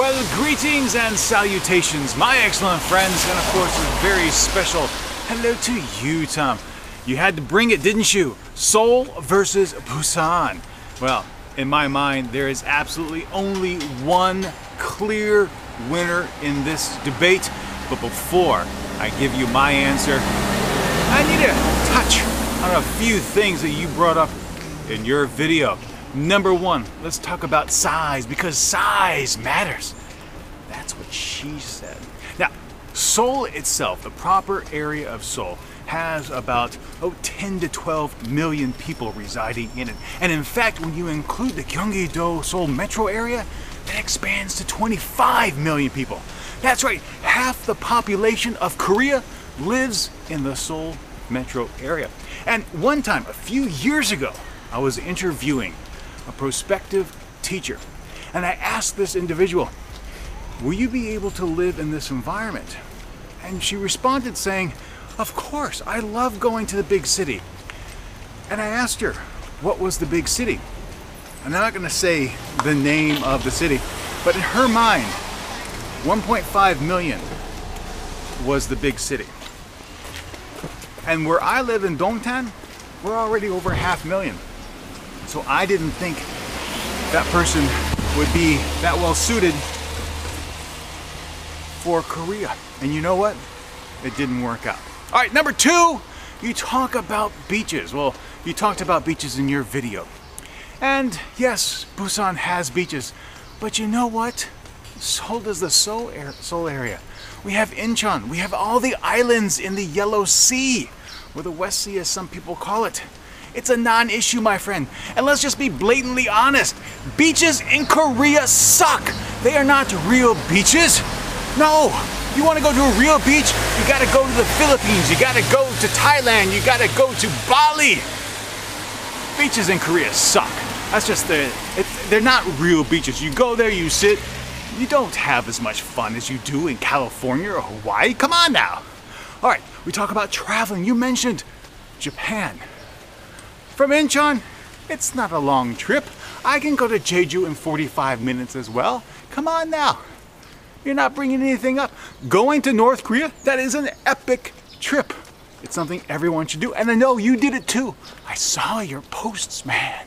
Well, greetings and salutations, my excellent friends, and of course a very special hello to you, Tom. You had to bring it, didn't you? Seoul versus Busan. Well, in my mind, there is absolutely only one clear winner in this debate. But before I give you my answer, I need to touch on a few things that you brought up in your video. Number one, let's talk about size, because size matters. That's what she said. Now, Seoul itself, the proper area of Seoul, has about 10 to 12 million people residing in it. And in fact, when you include the Gyeonggi-do Seoul metro area, that expands to 25 million people. That's right, half the population of Korea lives in the Seoul metro area. And one time, a few years ago, I was interviewing a prospective teacher, and I asked this individual, will you be able to live in this environment? And she responded saying, of course, I love going to the big city. And I asked her, what was the big city? And I'm not going to say the name of the city, but in her mind, 1.5 million was the big city. And where I live in Dongtan, we're already over 500,000. So I didn't think that person would be that well suited for Korea. And you know what? It didn't work out. All right, number two, you talk about beaches. Well, you talked about beaches in your video. And yes, Busan has beaches, but you know what? So does the Seoul area. We have Incheon. We have all the islands in the Yellow Sea, or the West Sea as some people call it. It's a non-issue, my friend. And let's just be blatantly honest. Beaches in Korea suck. They are not real beaches. No, you want to go to a real beach, you got to go to the Philippines, you got to go to Thailand, you got to go to Bali. Beaches in Korea suck. That's just they're not real beaches. You go there, you sit, you don't have as much fun as you do in California or Hawaii. Come on now. All right, we talk about traveling. You mentioned Japan. From Incheon, it's not a long trip. I can go to Jeju in 45 minutes as well. Come on now. You're not bringing anything up. Going to North Korea, that is an epic trip. It's something everyone should do, and I know you did it too. I saw your posts, man.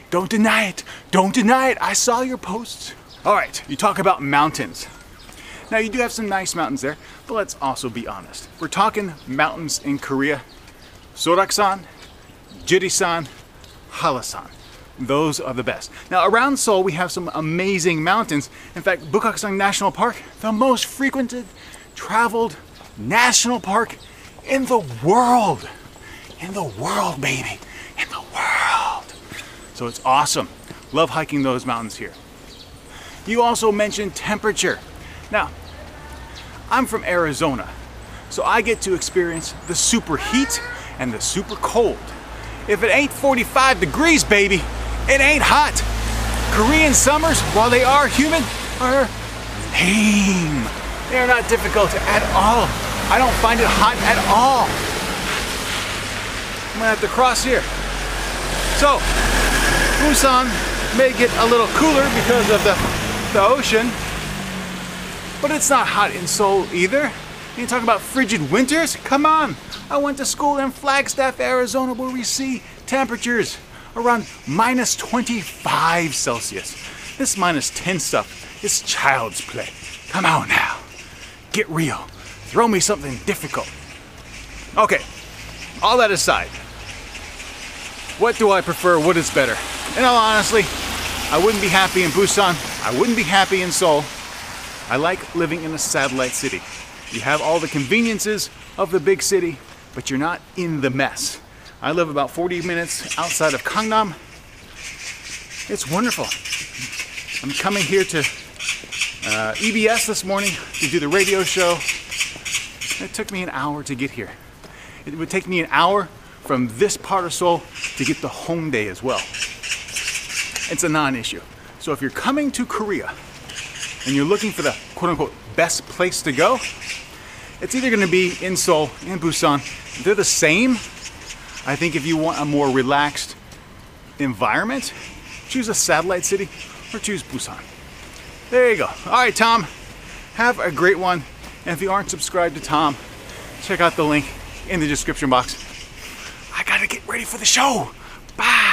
Don't deny it. Don't deny it. I saw your posts. All right, you talk about mountains. Now, you do have some nice mountains there, but let's also be honest. We're talking mountains in Korea. Soraksan, Jirisan, Hallasan. Those are the best. Now, around Seoul, we have some amazing mountains. In fact, Bukaksan National Park, the most frequented, traveled national park in the world. In the world, baby. In the world. So it's awesome. Love hiking those mountains here. You also mentioned temperature. Now, I'm from Arizona, so I get to experience the super heat and the super cold. If it ain't 45 degrees, baby, it ain't hot. Korean summers, while they are humid, are lame. They're not difficult at all. I don't find it hot at all. I'm gonna have to cross here. So, Busan may get a little cooler because of the ocean, but it's not hot in Seoul either. You talk about frigid winters? Come on. I went to school in Flagstaff, Arizona, where we see temperatures around minus 25 Celsius. This minus 10 stuff is child's play. Come on now. Get real. Throw me something difficult. Okay, all that aside, what do I prefer? What is better? In all honesty, I wouldn't be happy in Busan. I wouldn't be happy in Seoul. I like living in a satellite city. You have all the conveniences of the big city, but you're not in the mess. I live about 40 minutes outside of Gangnam. It's wonderful. I'm coming here to EBS this morning to do the radio show. It took me an hour to get here. It would take me an hour from this part of Seoul to get to Hongdae as well. It's a non-issue. So if you're coming to Korea and you're looking for the quote-unquote best place to go, it's either going to be in Seoul and Busan. They're the same. I think if you want a more relaxed environment, choose a satellite city or choose Busan. There you go. All right, Tom, have a great one. And if you aren't subscribed to Tom, check out the link in the description box. I gotta get ready for the show. Bye.